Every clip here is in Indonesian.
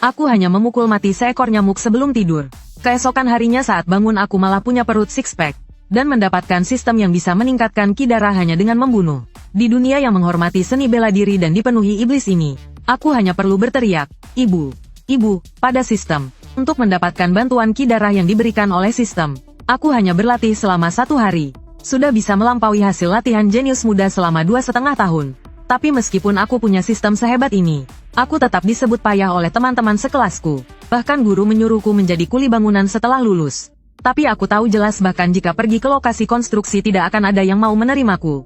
Aku hanya memukul mati seekor nyamuk sebelum tidur. Keesokan harinya saat bangun aku malah punya perut six-pack. Dan mendapatkan sistem yang bisa meningkatkan ki darah hanya dengan membunuh. Di dunia yang menghormati seni bela diri dan dipenuhi iblis ini, aku hanya perlu berteriak, Ibu, Ibu, pada sistem. Untuk mendapatkan bantuan ki darah yang diberikan oleh sistem, aku hanya berlatih selama 1 hari. Sudah bisa melampaui hasil latihan jenius muda selama 2,5 tahun. Tapi meskipun aku punya sistem sehebat ini, aku tetap disebut payah oleh teman-teman sekelasku. Bahkan guru menyuruhku menjadi kuli bangunan setelah lulus. Tapi aku tahu jelas bahkan jika pergi ke lokasi konstruksi tidak akan ada yang mau menerimaku.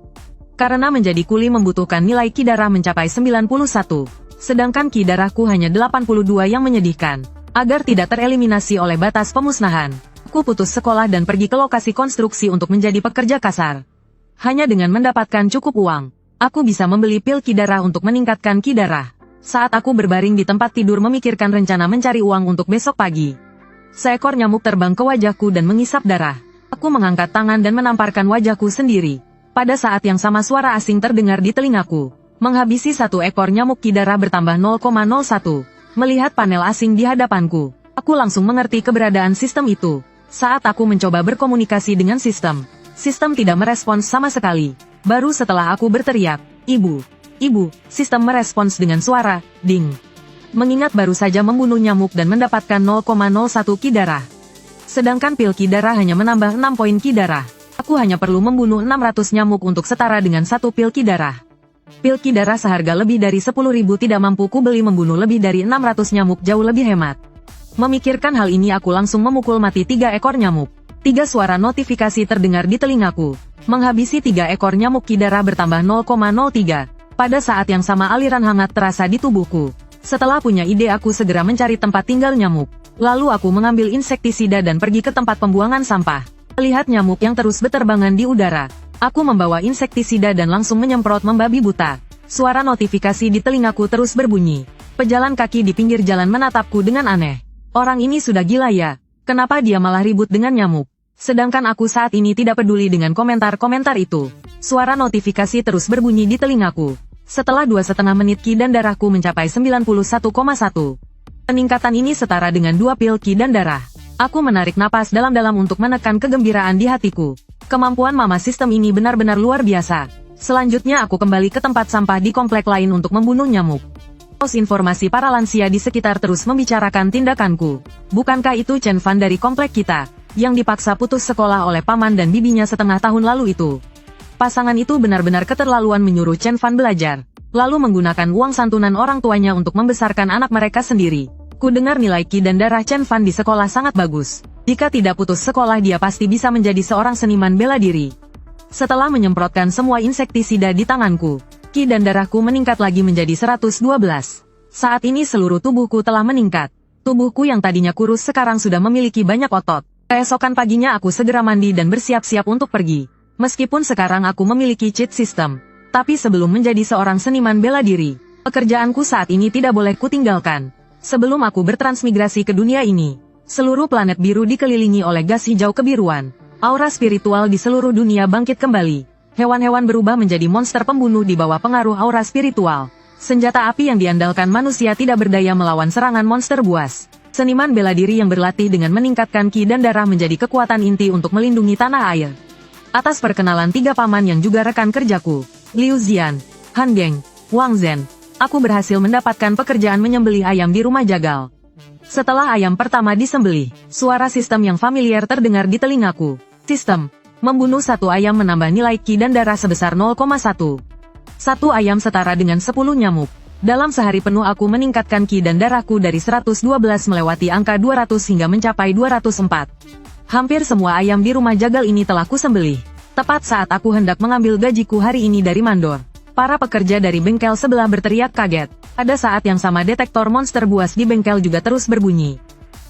Karena menjadi kuli membutuhkan nilai ki darah mencapai 91. Sedangkan ki darahku hanya 82 yang menyedihkan. Agar tidak tereliminasi oleh batas pemusnahan, aku putus sekolah dan pergi ke lokasi konstruksi untuk menjadi pekerja kasar. Hanya dengan mendapatkan cukup uang, aku bisa membeli pil ki darah untuk meningkatkan ki darah. Saat aku berbaring di tempat tidur memikirkan rencana mencari uang untuk besok pagi, seekor nyamuk terbang ke wajahku dan mengisap darah. Aku mengangkat tangan dan menamparkan wajahku sendiri. Pada saat yang sama suara asing terdengar di telingaku. Menghabisi 1 ekor nyamuk ki darah bertambah 0,01. Melihat panel asing di hadapanku, aku langsung mengerti keberadaan sistem itu. Saat aku mencoba berkomunikasi dengan sistem tidak merespons sama sekali. Baru setelah aku berteriak, Ibu, Ibu, sistem merespons dengan suara, ding. Mengingat baru saja membunuh nyamuk dan mendapatkan 0,01 ki darah. Sedangkan pil ki darah hanya menambah 6 poin ki darah. Aku hanya perlu membunuh 600 nyamuk untuk setara dengan 1 pil ki darah. Pil ki darah seharga lebih dari 10.000 tidak mampu kubeli membunuh lebih dari 600 nyamuk jauh lebih hemat. Memikirkan hal ini aku langsung memukul mati 3 ekor nyamuk. 3 suara notifikasi terdengar di telingaku. Menghabisi 3 ekor nyamuk ki darah bertambah 0,03. Pada saat yang sama aliran hangat terasa di tubuhku. Setelah punya ide aku segera mencari tempat tinggal nyamuk. Lalu aku mengambil insektisida dan pergi ke tempat pembuangan sampah. Melihat nyamuk yang terus berterbangan di udara, aku membawa insektisida dan langsung menyemprot membabi buta. Suara notifikasi di telingaku terus berbunyi. Pejalan kaki di pinggir jalan menatapku dengan aneh. Orang ini sudah gila ya? Kenapa dia malah ribut dengan nyamuk? Sedangkan aku saat ini tidak peduli dengan komentar-komentar itu. Suara notifikasi terus berbunyi di telingaku. Setelah 2,5 menit ki dan darahku mencapai 91,1. Peningkatan ini setara dengan 2 pil ki dan darah. Aku menarik napas dalam-dalam untuk menekan kegembiraan di hatiku. Kemampuan mama sistem ini benar-benar luar biasa. Selanjutnya aku kembali ke tempat sampah di komplek lain untuk membunuh nyamuk. Pos informasi para lansia di sekitar terus membicarakan tindakanku. Bukankah itu Chen Fan dari komplek kita, yang dipaksa putus sekolah oleh paman dan bibinya setengah tahun lalu itu? Pasangan itu benar-benar keterlaluan menyuruh Chen Fan belajar, lalu menggunakan uang santunan orang tuanya untuk membesarkan anak mereka sendiri. Ku dengar nilai ki dan darah Chen Fan di sekolah sangat bagus. Jika tidak putus sekolah dia pasti bisa menjadi seorang seniman bela diri. Setelah menyemprotkan semua insektisida di tanganku, ki dan darahku meningkat lagi menjadi 112. Saat ini seluruh tubuhku telah meningkat. Tubuhku yang tadinya kurus sekarang sudah memiliki banyak otot. Keesokan paginya aku segera mandi dan bersiap-siap untuk pergi. Meskipun sekarang aku memiliki cheat system, tapi sebelum menjadi seorang seniman bela diri, pekerjaanku saat ini tidak boleh kutinggalkan. Sebelum aku bertransmigrasi ke dunia ini, seluruh planet biru dikelilingi oleh gas hijau kebiruan. Aura spiritual di seluruh dunia bangkit kembali. Hewan-hewan berubah menjadi monster pembunuh di bawah pengaruh aura spiritual. Senjata api yang diandalkan manusia tidak berdaya melawan serangan monster buas. Seniman bela diri yang berlatih dengan meningkatkan ki dan darah menjadi kekuatan inti untuk melindungi tanah air. Atas perkenalan 3 paman yang juga rekan kerjaku, Liu Zian, Han Geng, Wang Zhen, aku berhasil mendapatkan pekerjaan menyembelih ayam di rumah jagal. Setelah ayam pertama disembelih, suara sistem yang familiar terdengar di telingaku. Sistem, membunuh 1 ayam menambah nilai ki dan darah sebesar 0,1. 1 ayam setara dengan 10 nyamuk. Dalam sehari penuh aku meningkatkan ki dan darahku dari 112 melewati angka 200 hingga mencapai 204. Hampir semua ayam di rumah jagal ini telah kusembelih. Tepat saat aku hendak mengambil gajiku hari ini dari mandor, para pekerja dari bengkel sebelah berteriak kaget. Pada saat yang sama detektor monster buas di bengkel juga terus berbunyi.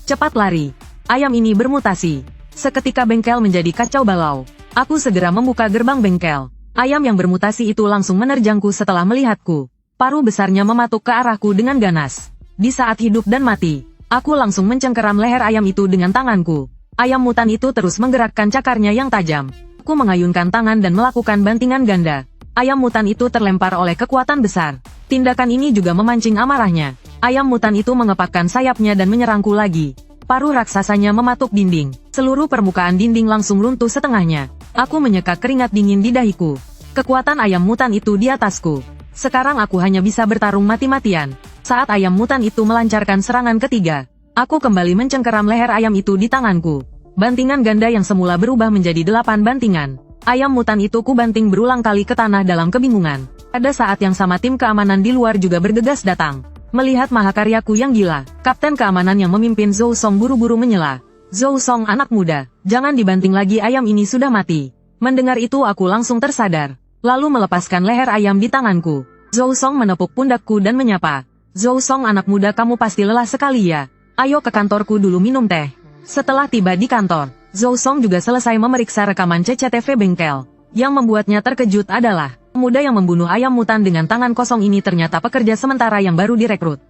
Cepat lari. Ayam ini bermutasi. Seketika bengkel menjadi kacau balau. Aku segera membuka gerbang bengkel. Ayam yang bermutasi itu langsung menerjangku setelah melihatku. Paruh besarnya mematuk ke arahku dengan ganas. Di saat hidup dan mati, aku langsung mencengkeram leher ayam itu dengan tanganku. Ayam mutan itu terus menggerakkan cakarnya yang tajam. Aku mengayunkan tangan dan melakukan bantingan ganda. Ayam mutan itu terlempar oleh kekuatan besar. Tindakan ini juga memancing amarahnya. Ayam mutan itu mengepakkan sayapnya dan menyerangku lagi. Paruh raksasanya mematuk dinding. Seluruh permukaan dinding langsung runtuh setengahnya. Aku menyeka keringat dingin di dahiku. Kekuatan ayam mutan itu di atasku. Sekarang aku hanya bisa bertarung mati-matian. Saat ayam mutan itu melancarkan serangan ketiga, aku kembali mencengkeram leher ayam itu di tanganku. Bantingan ganda yang semula berubah menjadi 8 bantingan. Ayam mutan itu kubanting berulang kali ke tanah dalam kebingungan. Pada saat yang sama tim keamanan di luar juga bergegas datang. Melihat mahakaryaku yang gila, kapten keamanan yang memimpin Zhou Song buru-buru menyela. Zhou Song anak muda, jangan dibanting lagi, ayam ini sudah mati. Mendengar itu aku langsung tersadar. Lalu melepaskan leher ayam di tanganku. Zhou Song menepuk pundakku dan menyapa. Zhou Song anak muda, kamu pasti lelah sekali ya. Ayo ke kantorku dulu minum teh. Setelah tiba di kantor, Zhou Song juga selesai memeriksa rekaman CCTV bengkel. Yang membuatnya terkejut adalah pemuda yang membunuh ayam mutan dengan tangan kosong ini ternyata pekerja sementara yang baru direkrut.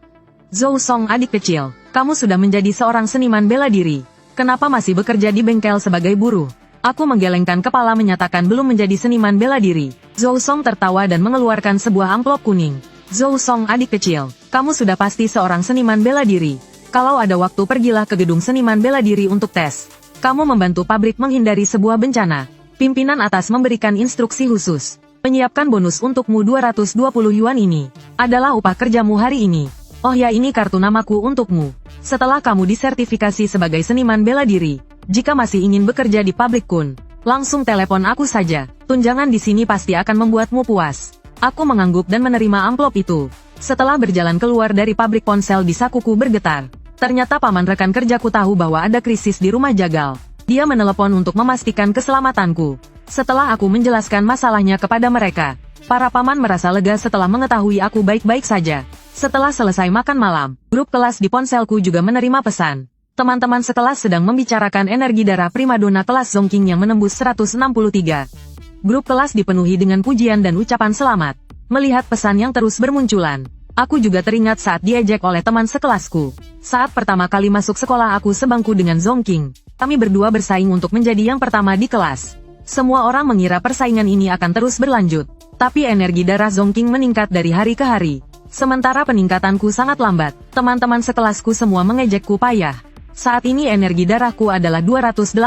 Zhou Song adik kecil, kamu sudah menjadi seorang seniman bela diri. Kenapa masih bekerja di bengkel sebagai buruh? Aku menggelengkan kepala menyatakan belum menjadi seniman bela diri. Zhou Song tertawa dan mengeluarkan sebuah amplop kuning. Zhou Song adik kecil, kamu sudah pasti seorang seniman bela diri. Kalau ada waktu pergilah ke gedung seniman bela diri untuk tes. Kamu membantu pabrik menghindari sebuah bencana. Pimpinan atas memberikan instruksi khusus. Menyiapkan bonus untukmu 220 yuan ini. Adalah upah kerjamu hari ini. Oh ya, ini kartu namaku untukmu. Setelah kamu disertifikasi sebagai seniman bela diri, jika masih ingin bekerja di pabrik Kun, langsung telepon aku saja. Tunjangan di sini pasti akan membuatmu puas. Aku mengangguk dan menerima amplop itu. Setelah berjalan keluar dari pabrik, ponsel di sakuku bergetar. Ternyata paman rekan kerjaku tahu bahwa ada krisis di rumah Jagal. Dia menelepon untuk memastikan keselamatanku. Setelah aku menjelaskan masalahnya kepada mereka, para paman merasa lega setelah mengetahui aku baik-baik saja. Setelah selesai makan malam, grup kelas di ponselku juga menerima pesan. Teman-teman sekelas sedang membicarakan energi darah primadona kelas Zongking yang menembus 163. Grup kelas dipenuhi dengan pujian dan ucapan selamat. Melihat pesan yang terus bermunculan, aku juga teringat saat diejek oleh teman sekelasku. Saat pertama kali masuk sekolah aku sebangku dengan Zongking. Kami berdua bersaing untuk menjadi yang pertama di kelas. Semua orang mengira persaingan ini akan terus berlanjut. Tapi energi darah Zongking meningkat dari hari ke hari. Sementara peningkatanku sangat lambat, teman-teman sekelasku semua mengejekku payah. Saat ini energi darahku adalah 218.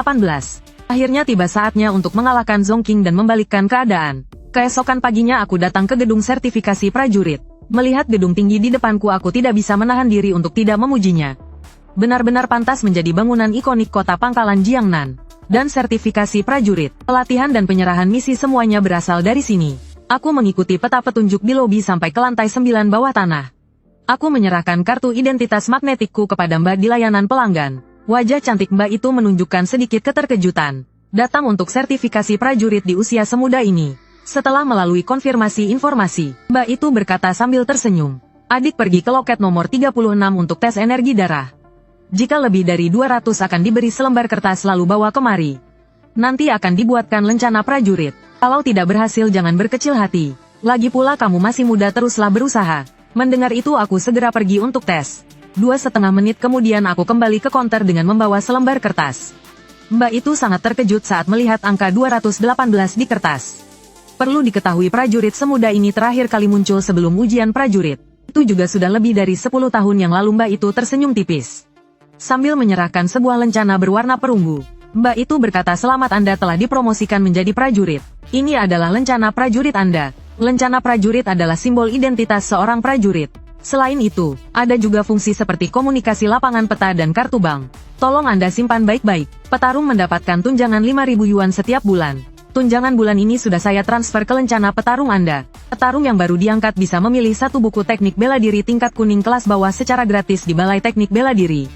Akhirnya tiba saatnya untuk mengalahkan Zongking dan membalikkan keadaan. Keesokan paginya aku datang ke gedung sertifikasi prajurit. Melihat gedung tinggi di depanku, aku tidak bisa menahan diri untuk tidak memujinya. Benar-benar pantas menjadi bangunan ikonik kota pangkalan Jiangnan. Dan sertifikasi prajurit, pelatihan dan penyerahan misi semuanya berasal dari sini. Aku mengikuti peta petunjuk di lobi sampai ke lantai 9 bawah tanah. Aku menyerahkan kartu identitas magnetikku kepada Mbak di layanan pelanggan. Wajah cantik Mbak itu menunjukkan sedikit keterkejutan. Datang untuk sertifikasi prajurit di usia semuda ini. Setelah melalui konfirmasi informasi, Mbak itu berkata sambil tersenyum. Adik pergi ke loket nomor 36 untuk tes energi darah. Jika lebih dari 200 akan diberi selembar kertas lalu bawa kemari. Nanti akan dibuatkan lencana prajurit. Kalau tidak berhasil jangan berkecil hati. Lagi pula kamu masih muda, teruslah berusaha. Mendengar itu aku segera pergi untuk tes. 2,5 menit kemudian aku kembali ke konter dengan membawa selembar kertas. Mbak itu sangat terkejut saat melihat angka 218 di kertas. Perlu diketahui prajurit semuda ini terakhir kali muncul sebelum ujian prajurit. Itu juga sudah lebih dari 10 tahun yang lalu. Mbak itu tersenyum tipis. Sambil menyerahkan sebuah lencana berwarna perunggu, Mbak itu berkata, selamat, Anda telah dipromosikan menjadi prajurit. Ini adalah lencana prajurit Anda. Lencana prajurit adalah simbol identitas seorang prajurit. Selain itu, ada juga fungsi seperti komunikasi lapangan peta dan kartu bank. Tolong Anda simpan baik-baik. Petarung mendapatkan tunjangan 5.000 yuan setiap bulan. Tunjangan bulan ini sudah saya transfer ke lencana petarung Anda. Petarung yang baru diangkat bisa memilih satu buku teknik bela diri tingkat kuning kelas bawah secara gratis di Balai Teknik Bela Diri.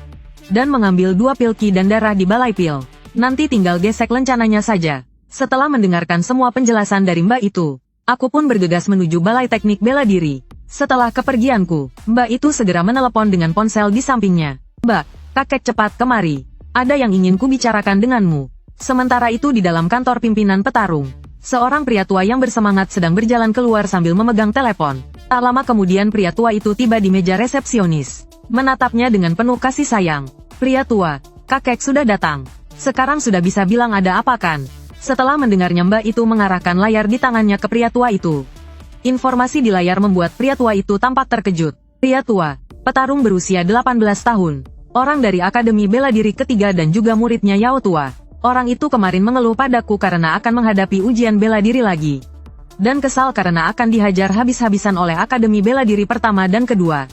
Dan mengambil 2 pil ki dan darah di Balai Pil. Nanti tinggal gesek lencananya saja. Setelah mendengarkan semua penjelasan dari Mbak itu, aku pun bergegas menuju Balai Teknik Bela Diri. Setelah kepergianku, Mbak itu segera menelepon dengan ponsel di sampingnya. Mbak, kakek cepat kemari. Ada yang ingin kubicarakan denganmu. Sementara itu di dalam kantor pimpinan petarung, seorang pria tua yang bersemangat sedang berjalan keluar sambil memegang telepon. Tak lama kemudian pria tua itu tiba di meja resepsionis. Menatapnya dengan penuh kasih sayang. Pria tua, kakek sudah datang. Sekarang sudah bisa bilang ada apa kan? Setelah mendengarnya Mbak itu mengarahkan layar di tangannya ke pria tua itu. Informasi di layar membuat pria tua itu tampak terkejut. Pria tua, petarung berusia 18 tahun. Orang dari Akademi Bela Diri ketiga dan juga muridnya Yao Tua. Orang itu kemarin mengeluh padaku karena akan menghadapi ujian bela diri lagi. Dan kesal karena akan dihajar habis-habisan oleh Akademi Bela Diri pertama dan kedua.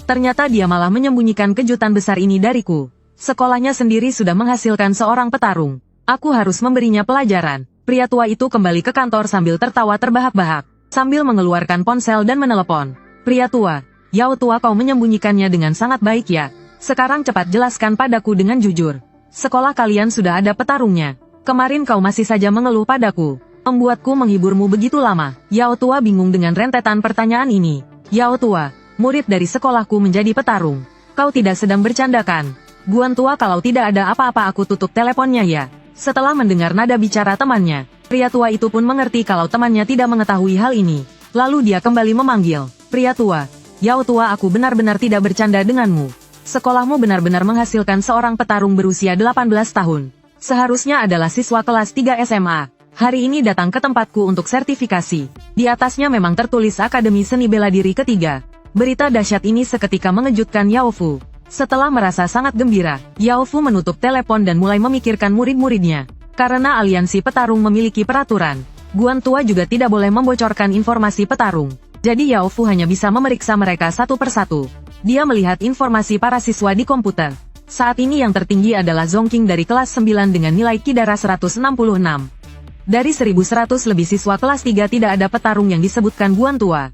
Ternyata dia malah menyembunyikan kejutan besar ini dariku. Sekolahnya sendiri sudah menghasilkan seorang petarung. Aku harus memberinya pelajaran. Pria tua itu kembali ke kantor sambil tertawa terbahak-bahak. Sambil mengeluarkan ponsel dan menelepon. Pria tua, Yao Tua, kau menyembunyikannya dengan sangat baik ya. Sekarang cepat jelaskan padaku dengan jujur. Sekolah kalian sudah ada petarungnya. Kemarin kau masih saja mengeluh padaku. Membuatku menghiburmu begitu lama. Yao Tua bingung dengan rentetan pertanyaan ini. Yao Tua, murid dari sekolahku menjadi petarung. Kau tidak sedang bercandakan. Guan Tua, kalau tidak ada apa-apa aku tutup teleponnya ya. Setelah mendengar nada bicara temannya, pria tua itu pun mengerti kalau temannya tidak mengetahui hal ini. Lalu dia kembali memanggil. Pria tua, Yao Tua, aku benar-benar tidak bercanda denganmu. Sekolahmu benar-benar menghasilkan seorang petarung berusia 18 tahun. Seharusnya adalah siswa kelas 3 SMA. Hari ini datang ke tempatku untuk sertifikasi. Di atasnya memang tertulis Akademi Seni Bela Diri ketiga. Berita dahsyat ini seketika mengejutkan Yao Fu. Setelah merasa sangat gembira, Yao Fu menutup telepon dan mulai memikirkan murid-muridnya. Karena aliansi petarung memiliki peraturan, Guan Tua juga tidak boleh membocorkan informasi petarung. Jadi Yao Fu hanya bisa memeriksa mereka satu persatu. Dia melihat informasi para siswa di komputer. Saat ini yang tertinggi adalah Zongqing dari kelas 9 dengan nilai Kidara 166. Dari 1100 lebih siswa kelas 3 tidak ada petarung yang disebutkan Guan Tua.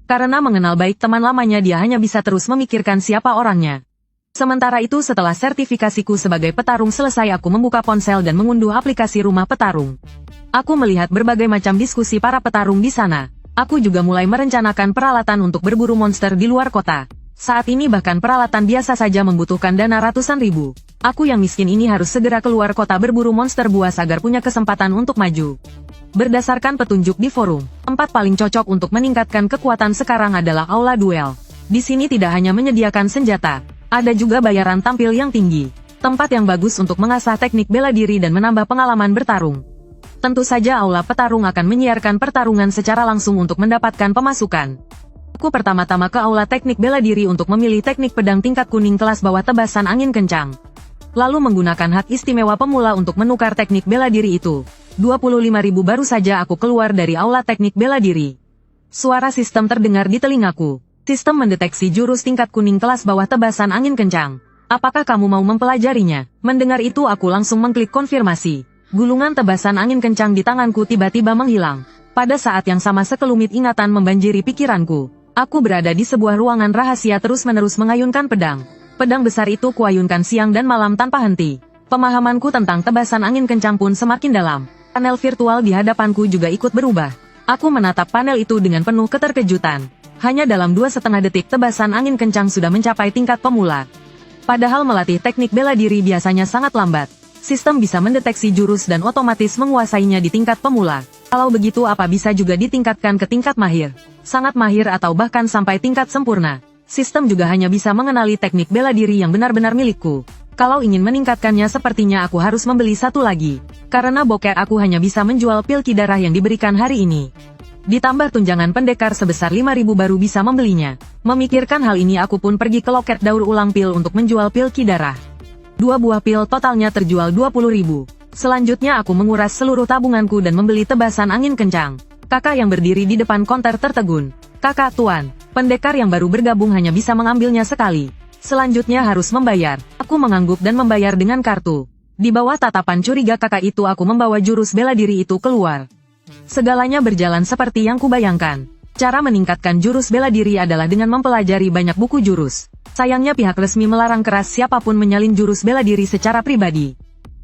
Karena mengenal baik teman lamanya, dia hanya bisa terus memikirkan siapa orangnya. Sementara itu setelah sertifikasiku sebagai petarung selesai, aku membuka ponsel dan mengunduh aplikasi rumah petarung. Aku melihat berbagai macam diskusi para petarung di sana. Aku juga mulai merencanakan peralatan untuk berburu monster di luar kota. Saat ini bahkan peralatan biasa saja membutuhkan dana ratusan ribu. Aku yang miskin ini harus segera keluar kota berburu monster buas agar punya kesempatan untuk maju. Berdasarkan petunjuk di forum, tempat paling cocok untuk meningkatkan kekuatan sekarang adalah aula duel. Di sini tidak hanya menyediakan senjata, ada juga bayaran tampil yang tinggi. Tempat yang bagus untuk mengasah teknik bela diri dan menambah pengalaman bertarung. Tentu saja aula petarung akan menyiarkan pertarungan secara langsung untuk mendapatkan pemasukan. Aku pertama-tama ke aula teknik bela diri untuk memilih teknik pedang tingkat kuning kelas bawah tebasan angin kencang. Lalu menggunakan hak istimewa pemula untuk menukar teknik bela diri itu. 25.000 baru saja aku keluar dari aula teknik bela diri. Suara sistem terdengar di telingaku. Sistem mendeteksi jurus tingkat kuning kelas bawah tebasan angin kencang. Apakah kamu mau mempelajarinya? Mendengar itu aku langsung mengklik konfirmasi. Gulungan tebasan angin kencang di tanganku tiba-tiba menghilang. Pada saat yang sama sekelumit ingatan membanjiri pikiranku. Aku berada di sebuah ruangan rahasia terus-menerus mengayunkan pedang. Pedang besar itu kuayunkan siang dan malam tanpa henti. Pemahamanku tentang tebasan angin kencang pun semakin dalam. Panel virtual di hadapanku juga ikut berubah. Aku menatap panel itu dengan penuh keterkejutan. Hanya dalam 2,5 detik tebasan angin kencang sudah mencapai tingkat pemula. Padahal melatih teknik bela diri biasanya sangat lambat. Sistem bisa mendeteksi jurus dan otomatis menguasainya di tingkat pemula. Kalau begitu apa bisa juga ditingkatkan ke tingkat mahir, sangat mahir atau bahkan sampai tingkat sempurna. Sistem juga hanya bisa mengenali teknik bela diri yang benar-benar milikku. Kalau ingin meningkatkannya sepertinya aku harus membeli satu lagi. Karena boker aku hanya bisa menjual pil kidarah yang diberikan hari ini. Ditambah tunjangan pendekar sebesar 5.000 baru bisa membelinya. Memikirkan hal ini aku pun pergi ke loket daur ulang pil untuk menjual pil kidarah. 2 buah pil totalnya terjual 20.000. Selanjutnya aku menguras seluruh tabunganku dan membeli tebasan angin kencang. Kakak yang berdiri di depan konter tertegun. Kakak tuan, pendekar yang baru bergabung hanya bisa mengambilnya sekali. Selanjutnya harus membayar. Aku mengangguk dan membayar dengan kartu. Di bawah tatapan curiga kakak itu aku membawa jurus bela diri itu keluar. Segalanya berjalan seperti yang kubayangkan. Cara meningkatkan jurus bela diri adalah dengan mempelajari banyak buku jurus. Sayangnya pihak resmi melarang keras siapapun menyalin jurus bela diri secara pribadi.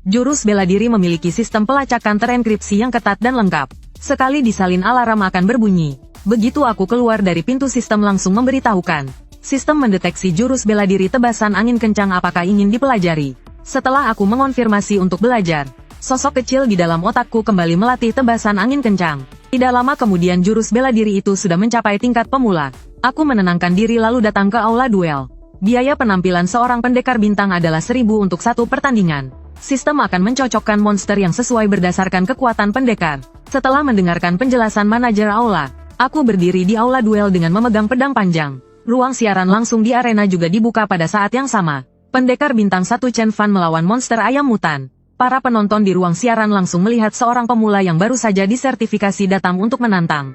Jurus bela diri memiliki sistem pelacakan terenkripsi yang ketat dan lengkap. Sekali disalin alarm akan berbunyi. Begitu aku keluar dari pintu sistem langsung memberitahukan. Sistem mendeteksi jurus bela diri tebasan angin kencang apakah ingin dipelajari. Setelah aku mengonfirmasi untuk belajar, sosok kecil di dalam otakku kembali melatih tebasan angin kencang. Tidak lama kemudian jurus bela diri itu sudah mencapai tingkat pemula. Aku menenangkan diri lalu datang ke aula duel. Biaya penampilan seorang pendekar bintang adalah 1.000 untuk satu pertandingan. Sistem akan mencocokkan monster yang sesuai berdasarkan kekuatan pendekar. Setelah mendengarkan penjelasan manajer aula, aku berdiri di aula duel dengan memegang pedang panjang. Ruang siaran langsung di arena juga dibuka pada saat yang sama. Pendekar bintang 1 Chen Fan melawan monster ayam mutan. Para penonton di ruang siaran langsung melihat seorang pemula yang baru saja disertifikasi datang untuk menantang.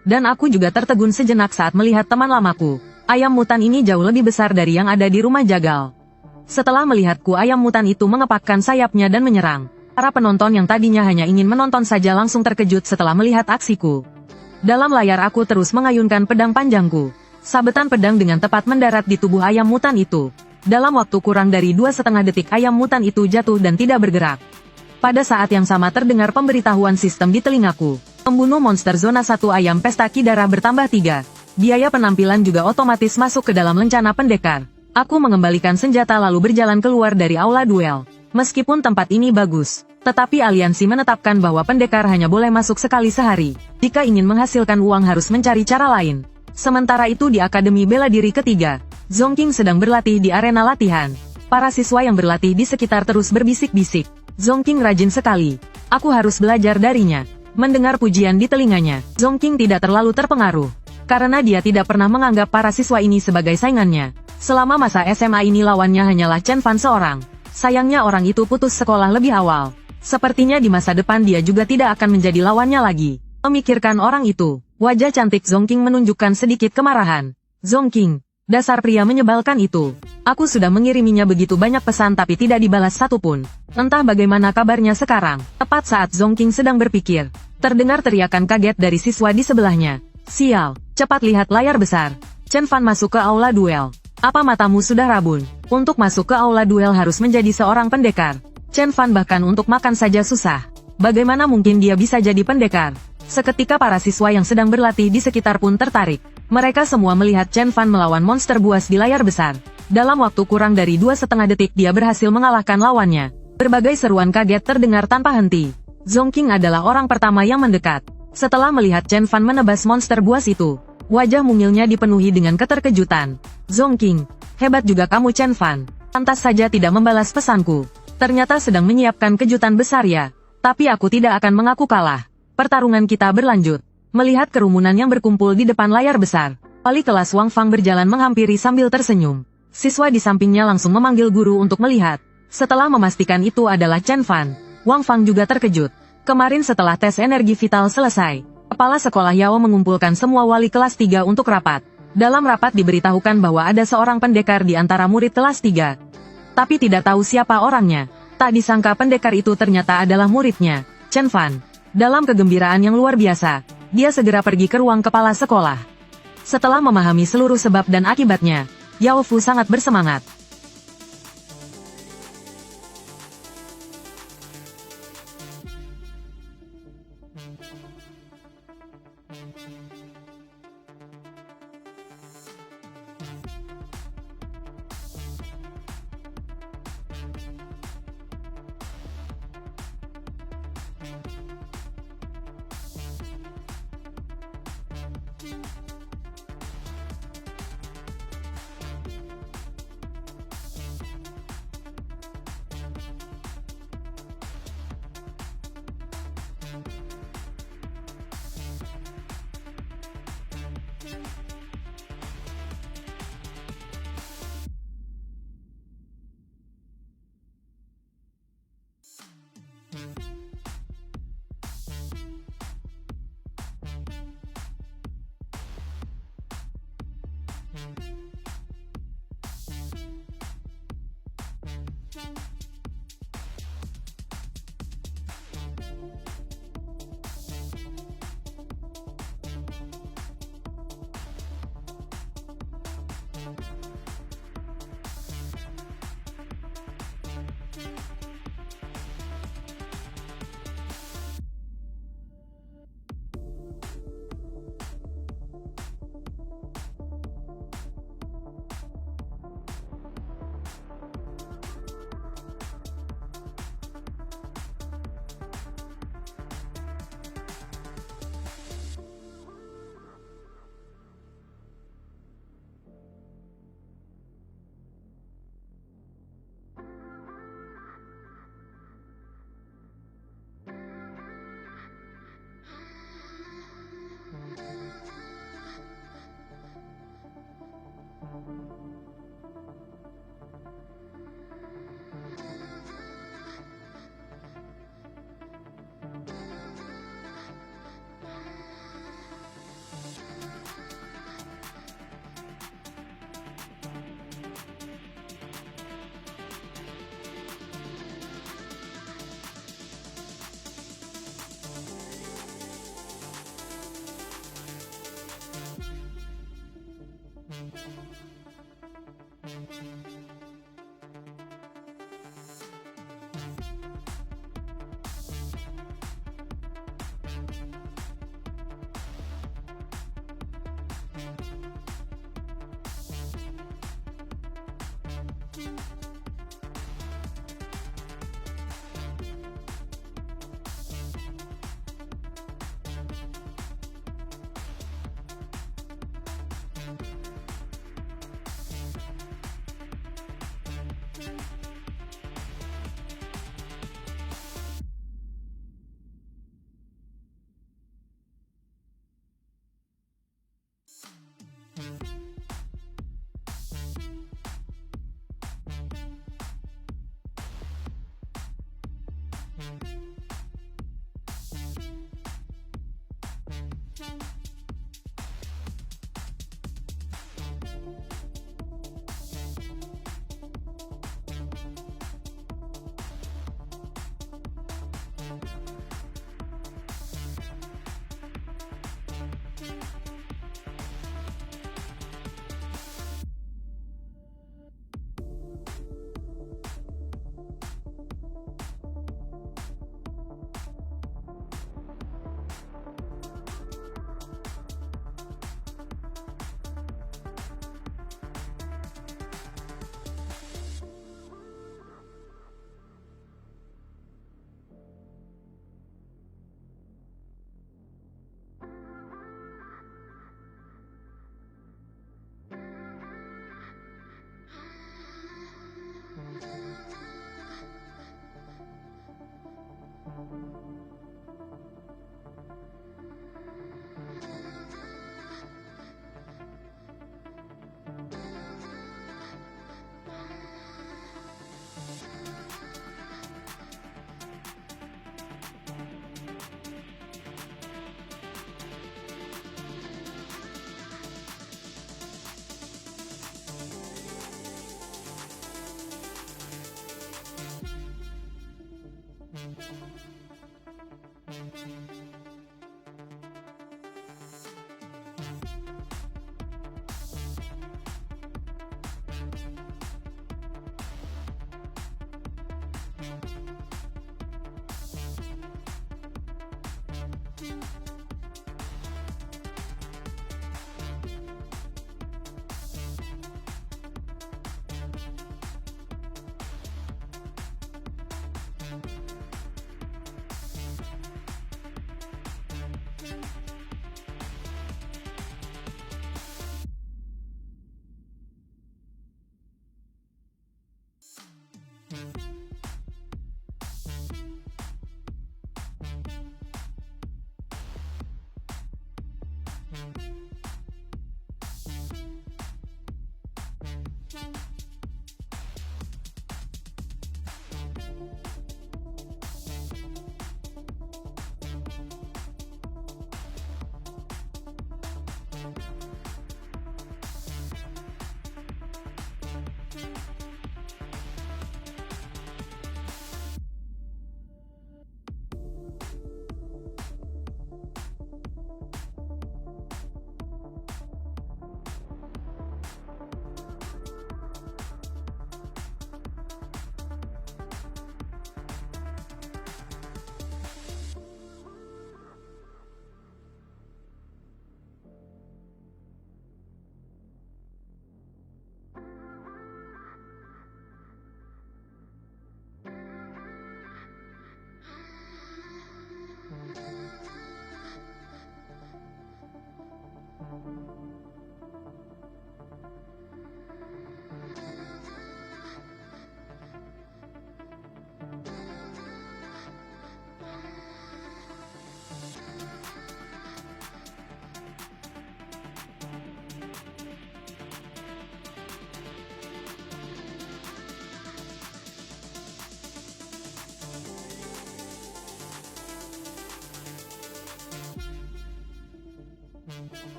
Dan aku juga tertegun sejenak saat melihat teman lamaku. Ayam mutan ini jauh lebih besar dari yang ada di rumah jagal. Setelah melihatku, ayam mutan itu mengepakkan sayapnya dan menyerang. Para penonton yang tadinya hanya ingin menonton saja langsung terkejut setelah melihat aksiku. Dalam layar aku terus mengayunkan pedang panjangku. Sabetan pedang dengan tepat mendarat di tubuh ayam mutan itu. Dalam waktu kurang dari 2,5 detik ayam mutan itu jatuh dan tidak bergerak. Pada saat yang sama terdengar pemberitahuan sistem di telingaku. Pembunuh monster zona 1 ayam pesta Kidara bertambah 3. Biaya penampilan juga otomatis masuk ke dalam lencana pendekar. Aku mengembalikan senjata lalu berjalan keluar dari aula duel. Meskipun tempat ini bagus, tetapi aliansi menetapkan bahwa pendekar hanya boleh masuk sekali sehari. Jika ingin menghasilkan uang harus mencari cara lain. Sementara itu di Akademi Bela Diri ketiga, Zongking sedang berlatih di arena latihan. Para siswa yang berlatih di sekitar terus berbisik-bisik. Zongking rajin sekali. Aku harus belajar darinya. Mendengar pujian di telinganya, Zongking tidak terlalu terpengaruh. Karena dia tidak pernah menganggap para siswa ini sebagai saingannya. Selama masa SMA ini lawannya hanyalah Chen Fan seorang. Sayangnya orang itu putus sekolah lebih awal. Sepertinya di masa depan dia juga tidak akan menjadi lawannya lagi. Memikirkan orang itu, wajah cantik Zongking menunjukkan sedikit kemarahan. Zongking, dasar pria menyebalkan itu. Aku sudah mengiriminya begitu banyak pesan tapi tidak dibalas satupun. Entah bagaimana kabarnya sekarang. Tepat saat Zongking sedang berpikir, terdengar teriakan kaget dari siswa di sebelahnya. Sial, cepat lihat layar besar. Chen Fan masuk ke aula duel. Apa matamu sudah rabun? Untuk masuk ke aula duel harus menjadi seorang pendekar. Chen Fan bahkan untuk makan saja susah. Bagaimana mungkin dia bisa jadi pendekar? Seketika para siswa yang sedang berlatih di sekitar pun tertarik. Mereka semua melihat Chen Fan melawan monster buas di layar besar. Dalam waktu kurang dari 2,5 detik dia berhasil mengalahkan lawannya. Berbagai seruan kaget terdengar tanpa henti. Zongking adalah orang pertama yang mendekat. Setelah melihat Chen Fan menebas monster buas itu, wajah mungilnya dipenuhi dengan keterkejutan. Zongking, hebat juga kamu Chen Fan. Pantas saja tidak membalas pesanku. Ternyata sedang menyiapkan kejutan besar ya. Tapi aku tidak akan mengaku kalah. Pertarungan kita berlanjut. Melihat kerumunan yang berkumpul di depan layar besar, wali kelas Wang Fang berjalan menghampiri sambil tersenyum. Siswa di sampingnya langsung memanggil guru untuk melihat. Setelah memastikan itu adalah Chen Fan, Wang Fang juga terkejut. Kemarin setelah tes energi vital selesai, kepala sekolah Yao mengumpulkan semua wali kelas 3 untuk rapat. Dalam rapat diberitahukan bahwa ada seorang pendekar di antara murid kelas 3. Tapi tidak tahu siapa orangnya. Tak disangka pendekar itu ternyata adalah muridnya, Chen Fan. Dalam kegembiraan yang luar biasa, dia segera pergi ke ruang kepala sekolah. Setelah memahami seluruh sebab dan akibatnya, Yao Fu sangat bersemangat.